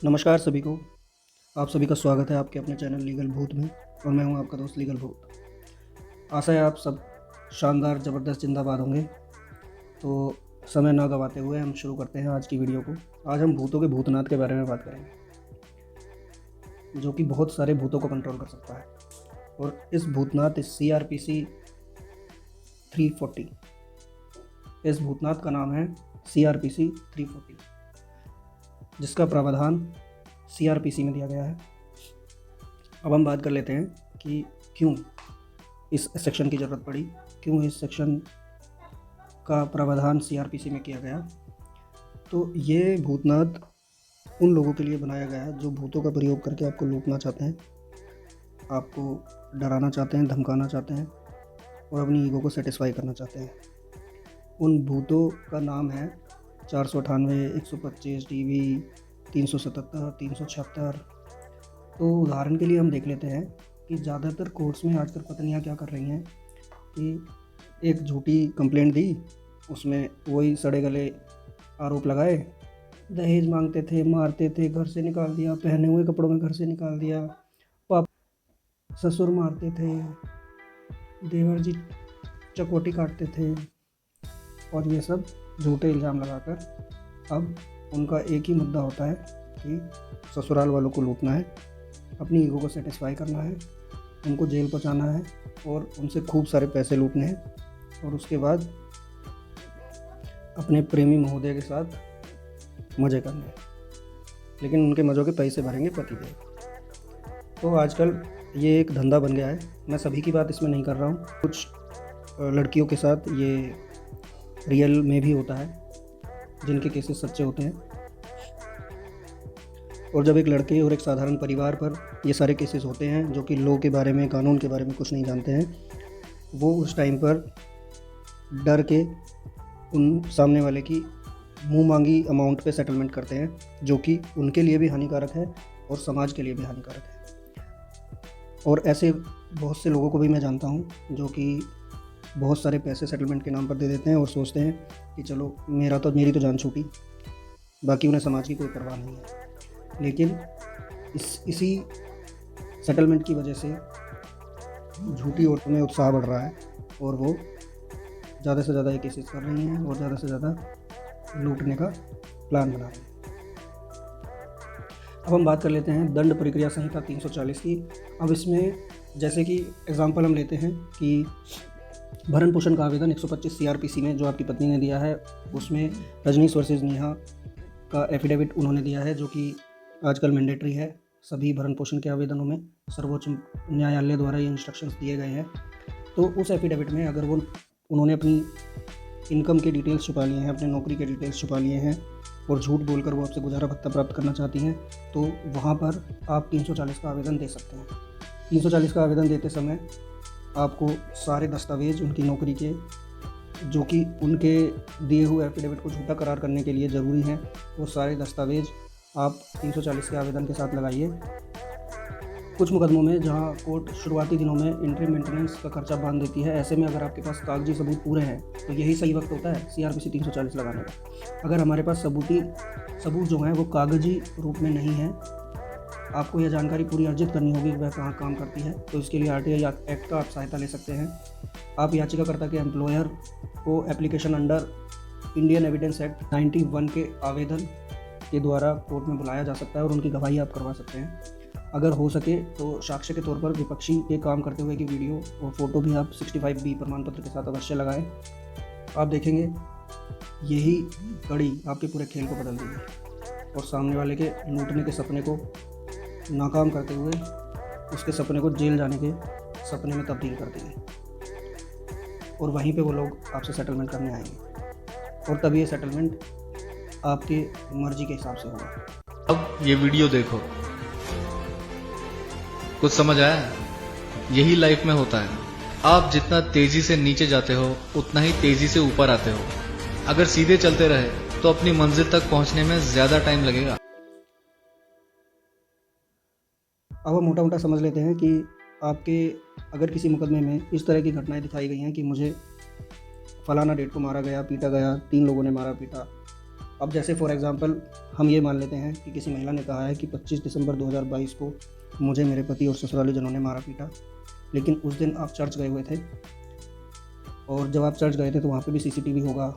नमस्कार सभी को। आप सभी का स्वागत है आपके अपने चैनल लीगल भूत में। और मैं हूं आपका दोस्त लीगल भूत। आशा है आप सब शानदार ज़बरदस्त जिंदाबाद होंगे। तो समय ना गवाते हुए हम शुरू करते हैं आज की वीडियो को। आज हम भूतों के भूतनाथ के बारे में बात करेंगे, जो कि बहुत सारे भूतों को कंट्रोल कर सकता है। और इस भूतनाथ CRPC 340, इस भूतनाथ का नाम है CRPC 340, जिसका प्रावधान CRPC में दिया गया है। अब हम बात कर लेते हैं कि क्यों इस सेक्शन की ज़रूरत पड़ी, क्यों इस सेक्शन का प्रावधान CRPC में किया गया। तो ये भूतनाथ उन लोगों के लिए बनाया गया है जो भूतों का प्रयोग करके आपको लूटना चाहते हैं, आपको डराना चाहते हैं, धमकाना चाहते हैं और अपनी ईगो को सेटिस्फाई करना चाहते हैं। उन भूतों का नाम है 498, 125, DV, 377, 376। तो उदाहरण के लिए हम देख लेते हैं कि ज़्यादातर कोर्ट्स में आजकल पत्नियां क्या कर रही हैं कि एक झूठी कंप्लेंट दी, उसमें वही सड़े गले आरोप लगाए, दहेज मांगते थे, मारते थे, घर से निकाल दिया, पहने हुए कपड़ों में घर से निकाल दिया, पाप ससुर मारते थे, देवर जी चकोटी काटते थे, और ये सब झूठे इल्ज़ाम लगाकर अब उनका एक ही मुद्दा होता है कि ससुराल वालों को लूटना है, अपनी ईगो को सेटिस्फाई करना है, उनको जेल पहुंचाना है और उनसे खूब सारे पैसे लूटने हैं, और उसके बाद अपने प्रेमी महोदय के साथ मज़े करने हैं। लेकिन उनके मज़ों के पैसे भरेंगे पतिदेव। तो आजकल ये एक धंधा बन गया है। मैं सभी की बात इसमें नहीं कर रहा हूँ, कुछ लड़कियों के साथ ये रियल में भी होता है, जिनके केसेस सच्चे होते हैं। और जब एक लड़के और एक साधारण परिवार पर ये सारे केसेस होते हैं जो कि लॉ के बारे में, कानून के बारे में कुछ नहीं जानते हैं, वो उस टाइम पर डर के उन सामने वाले की मुंह मांगी अमाउंट पे सेटलमेंट करते हैं, जो कि उनके लिए भी हानिकारक है और समाज के लिए भी हानिकारक है। और ऐसे बहुत से लोगों को भी मैं जानता हूँ जो कि बहुत सारे पैसे सेटलमेंट के नाम पर दे देते हैं और सोचते हैं कि चलो मेरी तो जान छूटी, बाकी उन्हें समाज की कोई परवाह नहीं है। लेकिन इसी सेटलमेंट की वजह से झूठी औरतों में उत्साह बढ़ रहा है और वो ज़्यादा से ज़्यादा ये केसेस कर रही हैं और ज़्यादा से ज़्यादा लूटने का प्लान बना रही हैं। अब हम बात कर लेते हैं दंड प्रक्रिया संहिता 340 की। अब इसमें जैसे कि एग्जांपल हम लेते हैं कि भरण पोषण का आवेदन 125 CRPC में जो आपकी पत्नी ने दिया है, उसमें रजनीश वर्सेस नेहा का एफिडेविट उन्होंने दिया है, जो कि आजकल मैंडेटरी है सभी भरण पोषण के आवेदनों में। सर्वोच्च न्यायालय द्वारा ये इंस्ट्रक्शंस दिए गए हैं। तो उस एफिडेविट में अगर उन्होंने अपनी इनकम के डिटेल्स छुपा लिए हैं, अपने नौकरी के डिटेल्स छुपा लिए हैं और झूठ बोलकर वो आपसे गुजारा भत्ता प्राप्त करना चाहती हैं, तो वहाँ पर आप 340 का आवेदन दे सकते हैं। 340 का आवेदन देते समय आपको सारे दस्तावेज उनकी नौकरी के, जो कि उनके दिए हुए एफिडेविट को झूठा करार करने के लिए ज़रूरी हैं, वो सारे दस्तावेज आप 340 के आवेदन के साथ लगाइए। कुछ मुकदमों में जहां कोर्ट शुरुआती दिनों में इंट्री मेंटेनेंस का खर्चा बांध देती है, ऐसे में अगर आपके पास कागजी सबूत पूरे हैं तो यही सही वक्त होता है CRPC 340 लगाने का। अगर हमारे पास सबूत जो हैं वो कागजी रूप में नहीं है, आपको यह जानकारी पूरी अर्जित करनी होगी कि वह कहाँ काम करती है, तो इसके लिए RTI एक्ट का आप सहायता ले सकते हैं। आप याचिकाकर्ता के एम्प्लॉयर को application under Indian evidence act 91 के आवेदन के द्वारा कोर्ट में बुलाया जा सकता है और उनकी गवाही आप करवा सकते हैं। अगर हो सके तो साक्ष्य के तौर पर विपक्षी के काम करते हुए की वीडियो और फोटो भी आप 65B प्रमाण पत्र के साथ अवश्य लगाएं। आप देखेंगे यही कड़ी आपके पूरे खेल को बदल देगी और सामने वाले के लूटने के सपने को नाकाम करते हुए उसके सपने को जेल जाने के सपने में तब्दील कर देंगे और वहीं पे वो लोग आपसे सेटलमेंट करने आएंगे और तभी ये सेटलमेंट आपके मर्जी के हिसाब से होगा। अब ये वीडियो देखो, कुछ समझ आया? यही लाइफ में होता है। आप जितना तेजी से नीचे जाते हो उतना ही तेजी से ऊपर आते हो। अगर सीधे चलते रहे तो अपनी मंजिल तक पहुंचने में ज्यादा टाइम लगेगा। अब हम मोटा मोटा समझ लेते हैं कि आपके अगर किसी मुकदमे में इस तरह की घटनाएं दिखाई गई हैं कि मुझे फलाना डेट को मारा गया, पीटा गया, 3 लोगों ने मारा पीटा, अब जैसे फॉर एग्ज़ाम्पल हम ये मान लेते हैं कि किसी महिला ने कहा है कि 25 दिसंबर 2022 को मुझे मेरे पति और ससुराली जनों ने मारा पीटा, लेकिन उस दिन आप चर्च गए हुए थे और जब आप चर्च गए थे तो वहाँ पे भी सीसीटीवी होगा,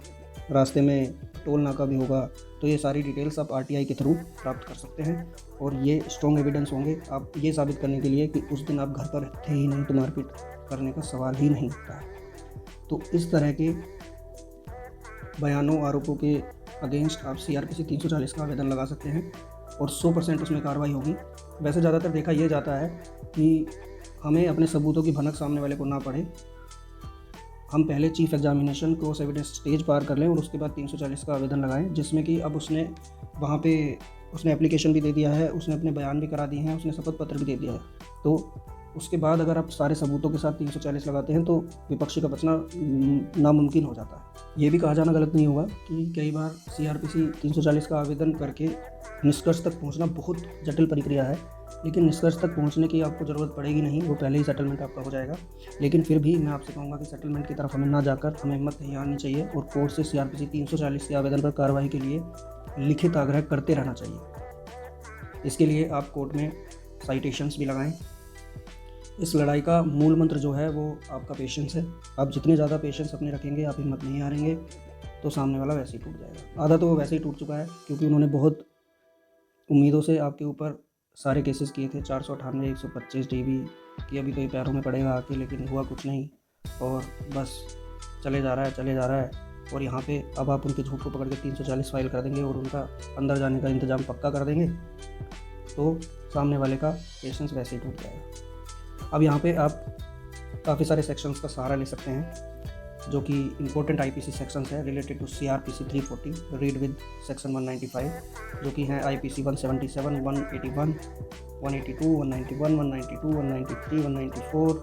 रास्ते में टोल नाका भी होगा, तो ये सारी डिटेल्स आप आरटीआई के थ्रू प्राप्त कर सकते हैं और ये स्ट्रॉन्ग एविडेंस होंगे आप ये साबित करने के लिए कि उस दिन आप घर पर थे ही नहीं, तो मारपीट करने का सवाल ही नहीं उठता है। तो इस तरह के बयानों आरोपों के अगेंस्ट आप CRPC 340 का आवेदन लगा सकते हैं और 100% उसमें कार्रवाई होगी। वैसे ज़्यादातर देखा ये जाता है कि हमें अपने सबूतों की भनक सामने वाले को ना पड़े, हम पहले chief examination cross evidence stage पार कर लें और उसके बाद 340 का आवेदन लगाएं, जिसमें कि अब उसने वहाँ पे उसने एप्लीकेशन भी दे दिया है, उसने अपने बयान भी करा दिए हैं, उसने शपथ पत्र भी दे दिया है। तो उसके बाद अगर आप सारे सबूतों के साथ 340 लगाते हैं तो विपक्षी का बचना नामुमकिन हो जाता है। ये भी कहा जाना गलत नहीं होगा कि कई बार CRPC 340 का आवेदन करके निष्कर्ष तक पहुंचना बहुत जटिल प्रक्रिया है, लेकिन निष्कर्ष तक पहुंचने की आपको ज़रूरत पड़ेगी नहीं, वो पहले ही सेटलमेंट आपका हो जाएगा। लेकिन फिर भी मैं आपसे कहूँगा कि सेटलमेंट की तरफ हमें ना जाकर हमें हिम्मत नहीं हारनी चाहिए और कोर्ट से CRPC 340 के आवेदन पर कार्रवाई के लिए लिखित आग्रह करते रहना चाहिए। इसके लिए आप कोर्ट में साइटेशंस भी लगाएं। इस लड़ाई का मूल मंत्र जो है वो आपका पेशेंस है। आप जितने ज़्यादा पेशेंस अपने रखेंगे, आप हिम्मत नहीं हारेंगे, तो सामने वाला वैसे ही टूट जाएगा। आधा तो वो वैसे ही टूट चुका है क्योंकि उन्होंने बहुत उम्मीदों से आपके ऊपर सारे केसेस किए थे, 498, 125 DB कि अभी तो ये पैरों में पड़ेगा आके, लेकिन हुआ कुछ नहीं और बस चले जा रहा है। और यहाँ पे अब आप उनके झूठ को पकड़ के 340 फाइल कर देंगे और उनका अंदर जाने का इंतज़ाम पक्का कर देंगे, तो सामने वाले का पेशेंस वैसे ही टूट जाएगा। अब यहाँ पे आप काफ़ी सारे सेक्शंस का सहारा ले सकते हैं जो कि इंपॉर्टेंट IPC सेक्शंस है related to CRPC 340, read with section 195 जो कि हैं IPC 177, 181, 182, 191, 192, 193, 194,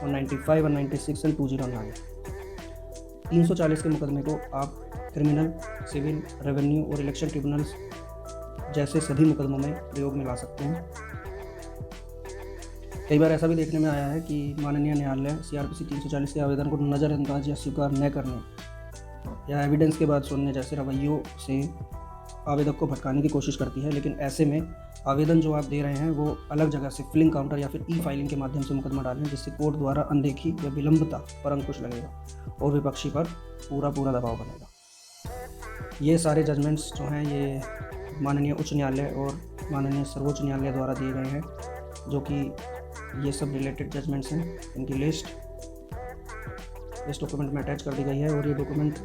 195, 196 एंड 209। 340 के मुकदमे को आप क्रिमिनल, सिविल, रेवेन्यू और इलेक्शन ट्रिब्यूनल्स जैसे सभी मुकदमों में प्रयोग में ला सकते हैं। कई बार ऐसा भी देखने में आया है कि माननीय न्यायालय CRPC 340 के आवेदन को नज़रअंदाज या स्वीकार न करने या एविडेंस के बाद सुनने जैसे रवैयों से आवेदक को भटकाने की कोशिश करती है, लेकिन ऐसे में आवेदन जो आप दे रहे हैं वो अलग जगह से फिलिंग काउंटर या फिर E-फाइलिंग के माध्यम से मुकदमा डालें, जिससे कोर्ट द्वारा अनदेखी या विलंबता पर अंकुश लगेगा और विपक्षी पर पूरा दबाव बनेगा। ये सारे जजमेंट्स जो हैं ये माननीय उच्च न्यायालय और माननीय सर्वोच्च न्यायालय द्वारा दिए गए हैं, जो कि ये सब रिलेटेड जजमेंट्स हैं। इनकी लिस्ट इस डॉक्यूमेंट में अटैच कर दी गई है और ये डॉक्यूमेंट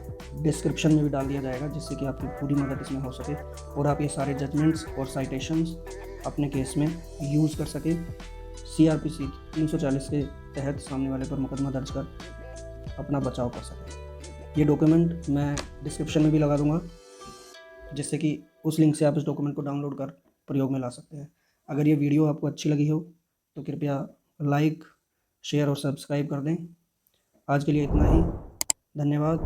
डिस्क्रिप्शन में भी डाल दिया जाएगा, जिससे कि आपकी पूरी मदद इसमें हो सके और आप ये सारे जजमेंट्स और साइटेशंस अपने केस में यूज़ कर सकें, CRPC 340 के तहत सामने वाले पर मुकदमा दर्ज कर अपना बचाव कर सकें। ये डॉक्यूमेंट मैं डिस्क्रिप्शन में भी लगा दूँगा, जिससे कि उस लिंक से आप इस डॉक्यूमेंट को डाउनलोड कर प्रयोग में ला सकते हैं। अगर ये वीडियो आपको अच्छी लगी हो तो कृपया लाइक, शेयर और सब्सक्राइब कर दें। आज के लिए इतना ही, धन्यवाद।